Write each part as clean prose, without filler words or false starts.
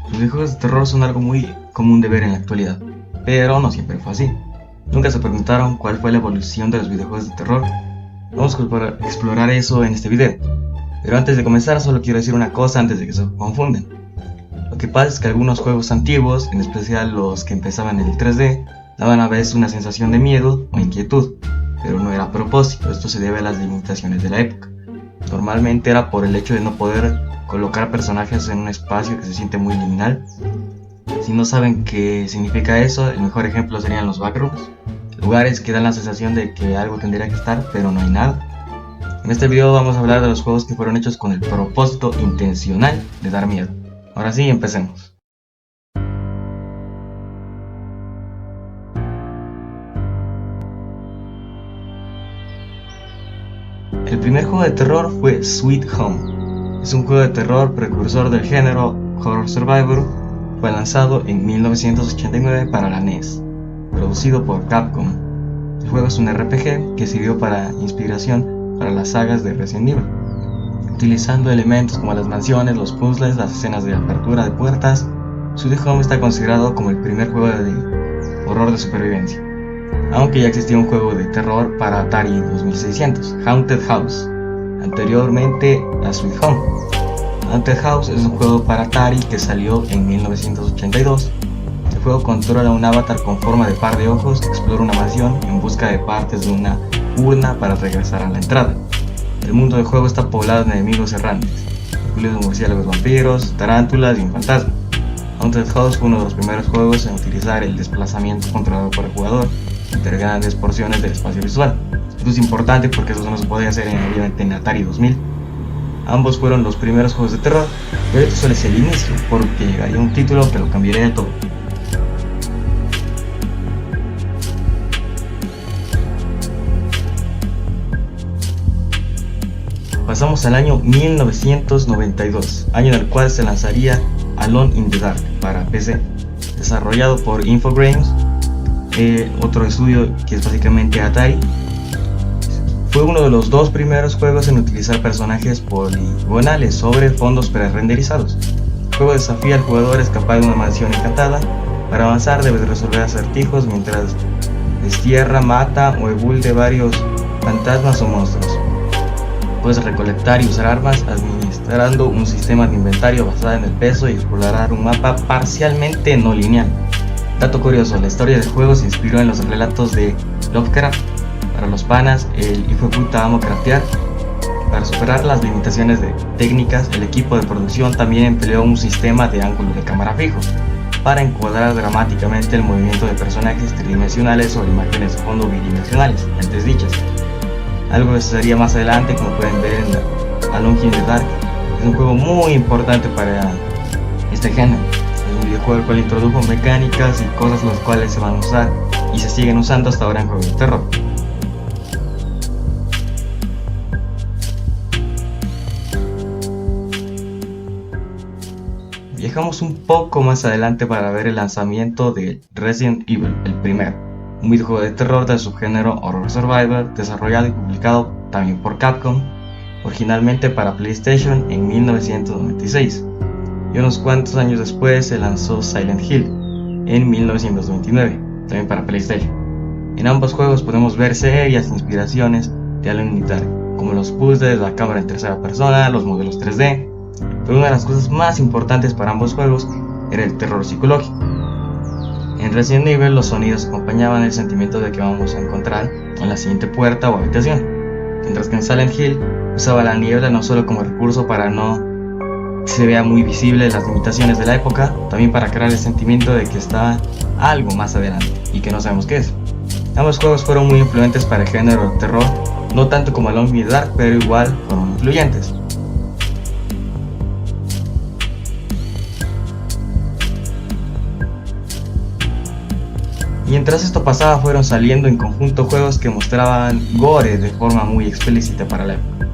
Los videojuegos de terror son algo muy común de ver en la actualidad, pero no siempre fue así. Nunca se preguntaron cuál fue la evolución de los videojuegos de terror. Vamos a explorar eso en este video. Pero antes de comenzar solo quiero decir una cosa antes de que se confunden. Lo que pasa es que algunos juegos antiguos, en especial los que empezaban en el 3D, daban a veces una sensación de miedo o inquietud, pero no era a propósito, esto se debe a las limitaciones de la época. Normalmente era por el hecho de no poder colocar personajes en un espacio que se siente muy liminal. Si no saben qué significa eso, el mejor ejemplo serían los backrooms, lugares que dan la sensación de que algo tendría que estar, pero no hay nada. En este video vamos a hablar de los juegos que fueron hechos con el propósito intencional de dar miedo. Ahora sí, empecemos. El primer juego de terror fue Sweet Home. Es un juego de terror precursor del género Horror Survivor. Fue lanzado en 1989 para la NES, producido por Capcom. El juego es un RPG que sirvió para inspiración para las sagas de Resident Evil, utilizando elementos como las mansiones, los puzzles, las escenas de apertura de puertas. Sweet Home está considerado como el primer juego de horror de supervivencia, aunque ya existía un juego de terror para Atari 2600, Haunted House, anteriormente a Sweet Home. Haunted House es un juego para Atari que salió en 1982. El juego controla un avatar con forma de par de ojos que explora una mansión en busca de partes de una urna para regresar a la entrada. El mundo del juego está poblado de enemigos errantes, incluidos murciélagos, vampiros, tarántulas y un fantasma. Haunted House fue uno de los primeros juegos en utilizar el desplazamiento controlado por el jugador entre grandes porciones del espacio visual. Esto es importante porque eso no se podía hacer obviamente en Atari 2000. Ambos fueron los primeros juegos de terror, pero esto solo es el inicio, porque llegaría un título que lo cambiaría de todo. Pasamos al año 1992, año en el cual se lanzaría Alone in the Dark para PC, desarrollado por Infogrames, otro estudio que es básicamente Atari. Fue uno de los dos primeros juegos en utilizar personajes poligonales sobre fondos pre-renderizados. El juego desafía al jugador a escapar de una mansión encantada. Para avanzar debes resolver acertijos mientras destierra, mata o evulde varios fantasmas o monstruos. Puedes recolectar y usar armas administrando un sistema de inventario basado en el peso y explorar un mapa parcialmente no lineal. Dato curioso, la historia del juego se inspiró en los relatos de Lovecraft. Para los panas, el hijo de puta amo craftear. Para superar las limitaciones de técnicas, el equipo de producción también empleó un sistema de ángulo de cámara fijo para encuadrar dramáticamente el movimiento de personajes tridimensionales sobre imágenes de fondo bidimensionales, antes dichas. Algo que se haría más adelante, como pueden ver en Alone in the Dark. Es un juego muy importante para este género. Es un videojuego el cual introdujo mecánicas y cosas las cuales se van a usar y se siguen usando hasta ahora en juegos de terror. Viajamos un poco más adelante para ver el lanzamiento de Resident Evil, el primero, un videojuego de terror del subgénero Horror Survivor, desarrollado y publicado también por Capcom, originalmente para PlayStation en 1996, y unos cuantos años después se lanzó Silent Hill en 1929, también para PlayStation. En ambos juegos podemos ver serias inspiraciones de Alone in the Dark, como los puzzles, la cámara en tercera persona, los modelos 3D. Pero una de las cosas más importantes para ambos juegos era el terror psicológico. En Resident Evil los sonidos acompañaban el sentimiento de que vamos a encontrar en la siguiente puerta o habitación, mientras que en Silent Hill usaba la niebla no solo como recurso para no se vea muy visible las limitaciones de la época, también para crear el sentimiento de que está algo más adelante y que no sabemos qué es. Ambos juegos fueron muy influyentes para el género de terror, no tanto como Alone in the Dark, pero igual fueron influyentes. Mientras esto pasaba, fueron saliendo en conjunto juegos que mostraban gore de forma muy explícita para la época.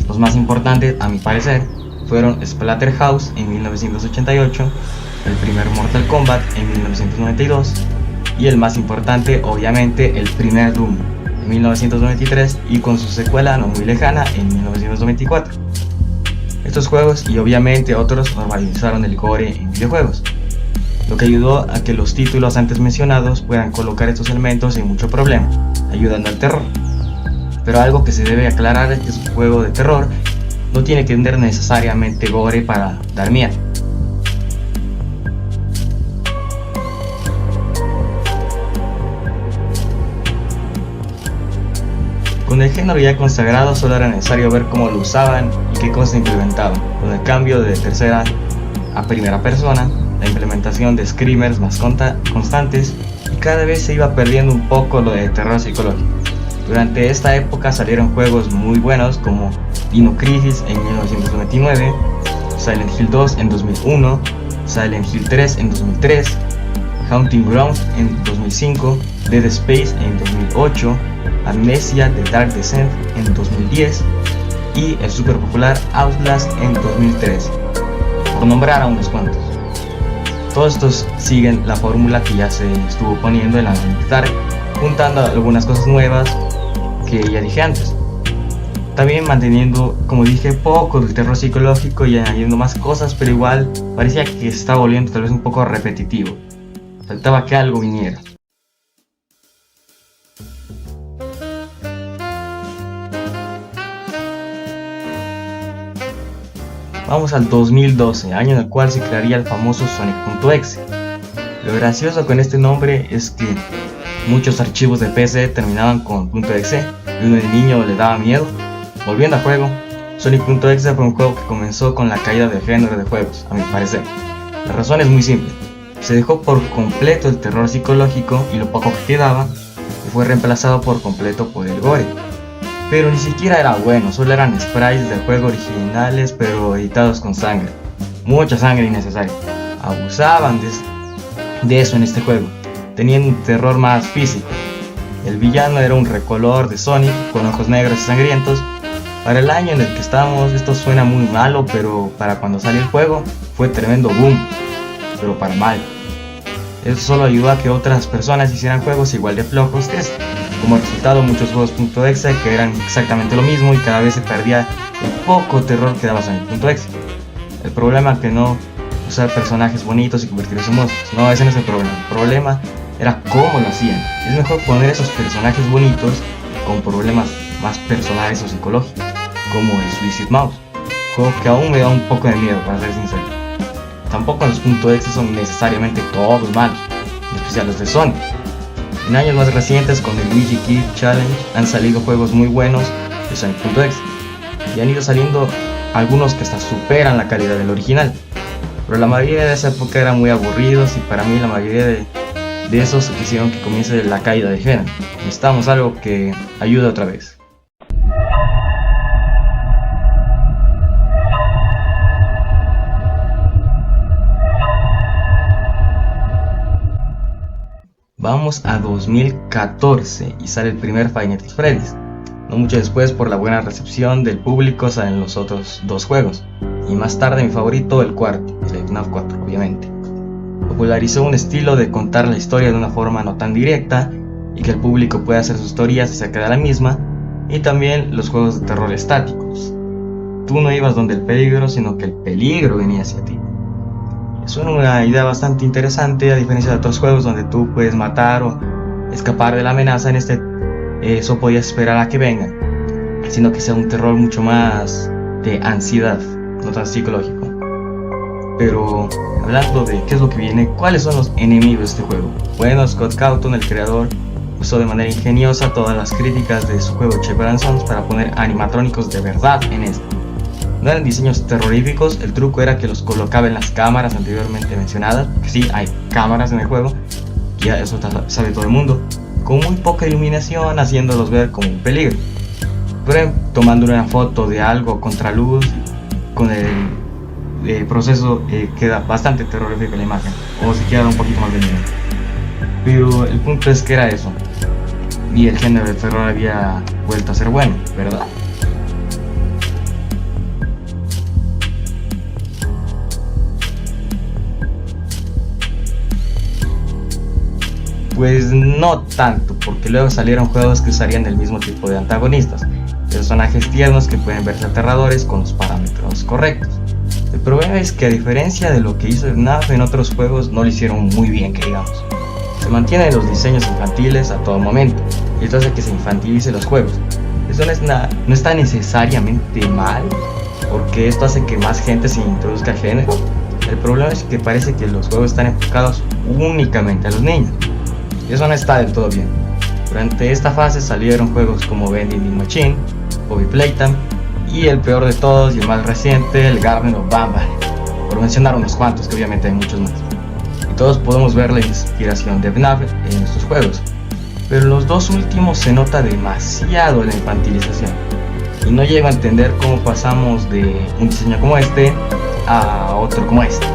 Los más importantes, a mi parecer, fueron Splatterhouse en 1988, el primer Mortal Kombat en 1992 y el más importante, obviamente, el primer Doom en 1993 y con su secuela no muy lejana en 1994. Estos juegos y obviamente otros normalizaron el gore en videojuegos, lo que ayudó a que los títulos antes mencionados puedan colocar estos elementos sin mucho problema, ayudando al terror. Pero algo que se debe aclarar es que un juego de terror no tiene que tener necesariamente gore para dar miedo. Con el género ya consagrado solo era necesario ver cómo lo usaban y qué cosas implementaban. Con el cambio de tercera a primera persona, la implementación de screamers más constantes, y cada vez se iba perdiendo un poco lo de terror psicológico. Durante esta época salieron juegos muy buenos como Dino Crisis en 1999, Silent Hill 2 en 2001, Silent Hill 3 en 2003, Haunting Ground en 2005, Dead Space en 2008, Amnesia The Dark Descent en 2010 y el super popular Outlast en 2013, por nombrar a unos cuantos. Todos estos siguen la fórmula que ya se estuvo poniendo en la Dark, juntando algunas cosas nuevas que ya dije antes. También manteniendo, como dije, poco del terror psicológico y añadiendo más cosas, pero igual parecía que se estaba volviendo tal vez un poco repetitivo. Faltaba que algo viniera. Vamos al 2012, año en el cual se crearía el famoso Sonic.exe. Lo gracioso con este nombre es que muchos archivos de PC terminaban con .exe y uno de niño le daba miedo. Volviendo al juego, Sonic.exe fue un juego que comenzó con la caída del género de juegos, a mi parecer. La razón es muy simple: se dejó por completo el terror psicológico y lo poco que quedaba y fue reemplazado por completo por el gore. Pero ni siquiera era bueno, solo eran sprites del juego originales pero editados con sangre. Mucha sangre innecesaria. Abusaban de eso en este juego, teniendo un terror más físico. El villano era un recolor de Sonic con ojos negros y sangrientos. Para el año en el que estamos esto suena muy malo, pero para cuando salió el juego fue tremendo boom, pero para mal. Eso solo ayudó a que otras personas hicieran juegos igual de flojos que este. Como resultado, muchos juegos .exe que eran exactamente lo mismo y cada vez se perdía el poco terror que daba Sonic.exe. El problema es que no usar personajes bonitos y convertirlos en monstruos. No, ese no es el problema. El problema era cómo lo hacían. Es mejor poner esos personajes bonitos con problemas más personales o psicológicos, como el Suicide Mouse, juego que aún me da un poco de miedo, para ser sincero. Tampoco los .exe son necesariamente todos malos, en especial los de Sonic. En años más recientes, con el Luigi Kid Challenge, han salido juegos muy buenos de Sonic.exe y han ido saliendo algunos que hasta superan la calidad del original, pero la mayoría de esa época eran muy aburridos y para mí la mayoría de esos hicieron que comience la caída de género. Necesitamos algo que ayude otra vez. Vamos a 2014 y sale el primer Five Nights at Freddy's. No mucho después, por la buena recepción del público, salen los otros dos juegos, y más tarde mi favorito, el cuarto, el FNAF 4, obviamente. Popularizó un estilo de contar la historia de una forma no tan directa y que el público pueda hacer sus teorías acerca de la misma, y también los juegos de terror estáticos. Tú no ibas donde el peligro, sino que el peligro venía hacia ti. Es una idea bastante interesante, a diferencia de otros juegos donde tú puedes matar o escapar de la amenaza. En este eso podías esperar a que vengan, sino que sea un terror mucho más de ansiedad, no tan psicológico. Pero hablando de qué es lo que viene, ¿cuáles son los enemigos de este juego? Bueno, Scott Cawthon, el creador, usó de manera ingeniosa todas las críticas de su juego Shepherd & Sons para poner animatrónicos de verdad en este. No eran diseños terroríficos, el truco era que los colocaba en las cámaras anteriormente mencionadas, porque sí, hay cámaras en el juego, ya eso sabe todo el mundo, con muy poca iluminación, haciéndolos ver como un peligro. Pero tomando una foto de algo contra luz, con el proceso queda bastante terrorífico la imagen, o si queda un poquito más de miedo. Pero el punto es que era eso, y el género de terror había vuelto a ser bueno, ¿verdad? Pues no tanto, porque luego salieron juegos que usarían el mismo tipo de antagonistas, personajes tiernos que pueden verse aterradores con los parámetros correctos. El problema es que, a diferencia de lo que hizo FNAF en otros juegos, no lo hicieron muy bien, que digamos. Se mantienen los diseños infantiles a todo momento, y esto hace que se infantilice los juegos. Eso no está necesariamente mal, porque esto hace que más gente se introduzca al género. El problema es que parece que los juegos están enfocados únicamente a los niños, y eso no está del todo bien. Durante esta fase salieron juegos como Vending Machine, Poppy Playtime, y el peor de todos y el más reciente, el Garden of Banban, por mencionar unos cuantos, que obviamente hay muchos más. Y todos podemos ver la inspiración de FNAF en estos juegos, pero en los dos últimos se nota demasiado la infantilización, y no llego a entender cómo pasamos de un diseño como este a otro como este.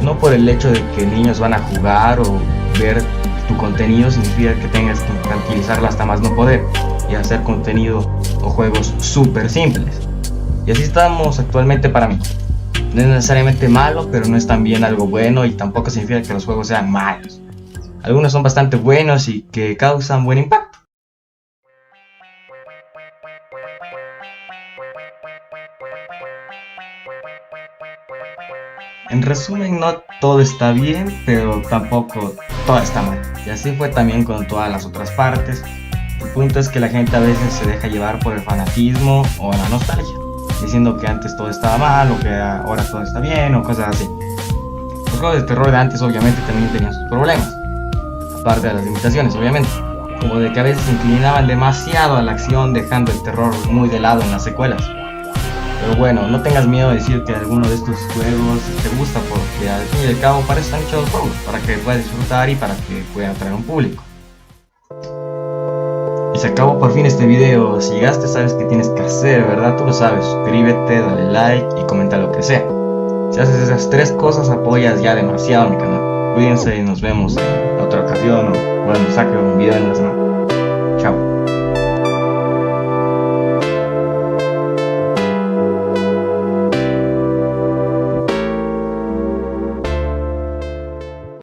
No por el hecho de que niños van a jugar o ver tu contenido significa que tengas que infantilizarlo hasta más no poder y hacer contenido o juegos súper simples. Y así estamos actualmente para mí. No es necesariamente malo, pero no es también algo bueno, y tampoco significa que los juegos sean malos. Algunos son bastante buenos y que causan buen impacto. En resumen, no todo está bien, pero tampoco todo está mal. Y así fue también con todas las otras partes. El punto es que la gente a veces se deja llevar por el fanatismo o la nostalgia, diciendo que antes todo estaba mal o que ahora todo está bien o cosas así. Los juegos de terror de antes obviamente también tenían sus problemas, aparte de las limitaciones obviamente, como de que a veces se inclinaban demasiado a la acción, dejando el terror muy de lado en las secuelas. Pero bueno, no tengas miedo de decir que alguno de estos juegos te gusta, porque al fin y al cabo para eso están hechos los juegos, para que puedas disfrutar y para que puedan atraer a un público. Y se acabó por fin este video. Si llegaste, sabes qué tienes que hacer, ¿verdad? Tú lo sabes, suscríbete, dale like y comenta lo que sea. Si haces esas tres cosas, apoyas ya demasiado mi canal. Cuídense y nos vemos en otra ocasión o cuando saque un video en la semana. Chao.